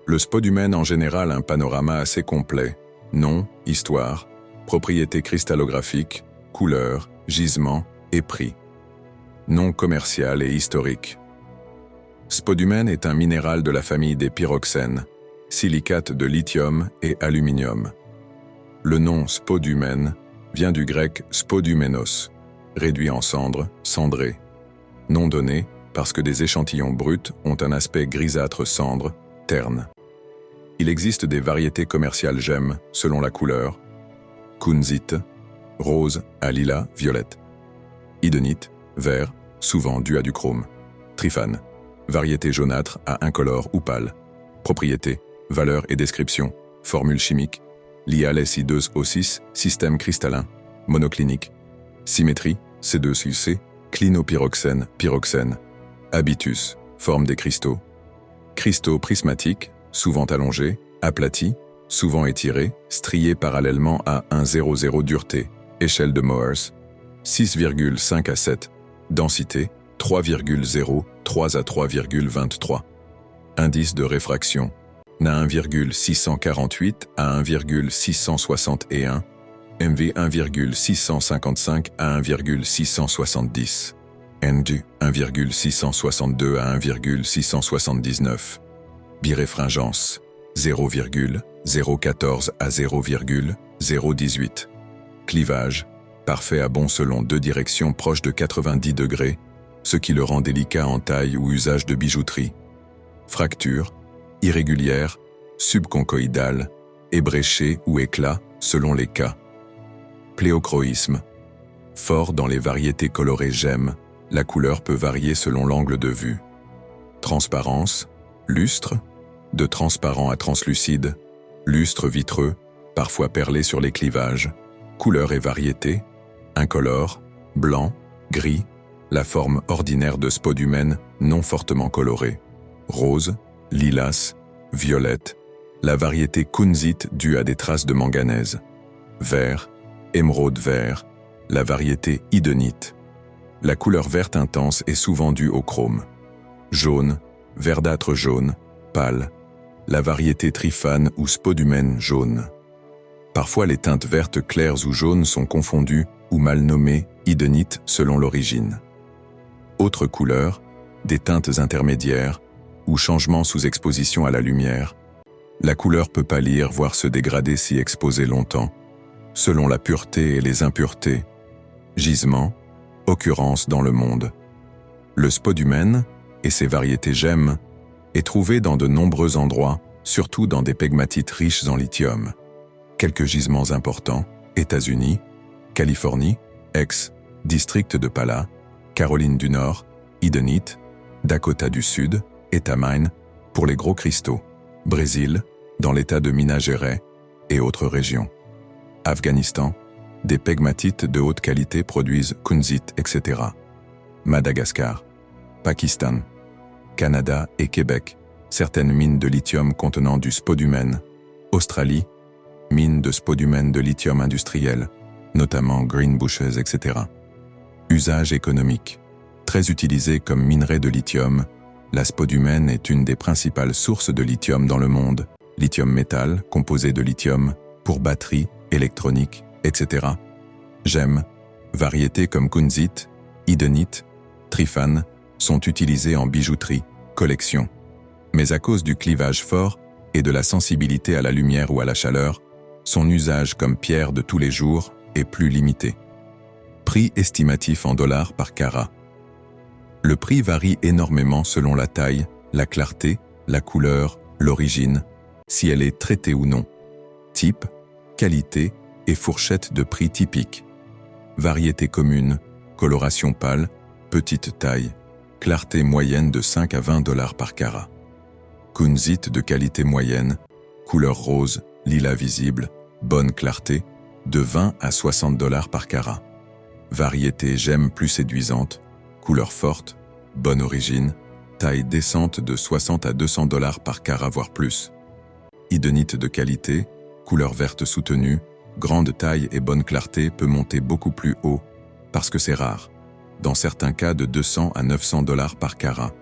Le spodumène en général un panorama assez complet. Nom, histoire, propriétés cristallographiques, couleurs, gisements et prix. Nom commercial et historique. Spodumène est un minéral de la famille des pyroxènes, silicate de lithium et aluminium. Le nom spodumène vient du grec spodumenos, réduit en cendre, cendré. Nom donné parce que des échantillons bruts ont un aspect grisâtre cendre, terne. Il existe des variétés commerciales gemmes selon la couleur. Kunzite, rose à lilas, violette. Idenite, vert, souvent dû à du chrome. Tryphane, variété jaunâtre à incolore ou pâle. Propriétés, valeur et description, formule chimique, Li2O6, système cristallin, monoclinique. Symétrie, C2CC, clinopyroxène, pyroxène. Habitus, forme des cristaux. Cristaux prismatiques, souvent allongés, aplatis, souvent étirés, striés parallèlement à 1,00 dureté, échelle de Mohrs, 6,5 à 7, densité, 3,0, 3 à 3,23. Indice de réfraction, Na 1,648 à 1,661, MV 1,655 à 1,670, ND 1,662 à 1,679. Biréfringence, 0,014 à 0,018. Clivage, parfait à bon selon deux directions proches de 90 degrés, ce qui le rend délicat en taille ou usage de bijouterie. Fracture, irrégulière, subconchoïdale, ébréchée ou éclat selon les cas. Pléochroïsme, fort dans les variétés colorées gemmes, la couleur peut varier selon l'angle de vue. Transparence, lustre, de transparent à translucide, lustre vitreux, parfois perlé sur les clivages, couleur et variété, incolore, blanc, gris, la forme ordinaire de spodumène non fortement colorée, rose, lilas, violette, la variété kunzite due à des traces de manganèse, vert, émeraude vert, la variété idenite. La couleur verte intense est souvent due au chrome. Jaune, verdâtre jaune, pâle, la variété tryphane ou spodumène jaune. Parfois les teintes vertes claires ou jaunes sont confondues ou mal nommées idenite selon l'origine. Autres couleurs, des teintes intermédiaires ou changements sous exposition à la lumière. La couleur peut pâlir voire se dégrader si exposée longtemps, selon la pureté et les impuretés. Gisement, occurrence dans le monde. Le spodumène, et ses variétés gemmes, est trouvé dans de nombreux endroits, surtout dans des pegmatites riches en lithium. Quelques gisements importants, États-Unis, Californie, ex, district de Pala, Caroline du Nord, Idenite, Dakota du Sud, Etamine, pour les gros cristaux, Brésil, dans l'état de Minas Gerais, et autres régions. Afghanistan, des pegmatites de haute qualité produisent kunzite, etc. Madagascar, Pakistan, Canada et Québec, certaines mines de lithium contenant du spodumène. Australie, mines de spodumène de lithium industriel, notamment Greenbushes, etc. Usage économique. Très utilisé comme minerai de lithium, la spodumène est une des principales sources de lithium dans le monde, lithium métal, composé de lithium, pour batteries, électronique, etc. Gemmes, variétés comme kunzite, idenite, tryphane, sont utilisées en bijouterie, collection. Mais à cause du clivage fort et de la sensibilité à la lumière ou à la chaleur, son usage comme pierre de tous les jours est plus limité. Prix estimatif en dollars par carat. Le prix varie énormément selon la taille, la clarté, la couleur, l'origine, si elle est traitée ou non. Type, qualité et fourchette de prix typique. Variété commune, coloration pâle, petite taille, clarté moyenne de 5 à 20 dollars par carat. Kunzite de qualité moyenne, couleur rose, lilas visible, bonne clarté, de 20 à 60 dollars par carat. Variété gemme plus séduisante, couleur forte, bonne origine, taille décente de 60 à 200 dollars par carat voire plus. Idenite de qualité, couleur verte soutenue, grande taille et bonne clarté peut monter beaucoup plus haut, parce que c'est rare. Dans certains cas de 200 à 900 dollars par carat.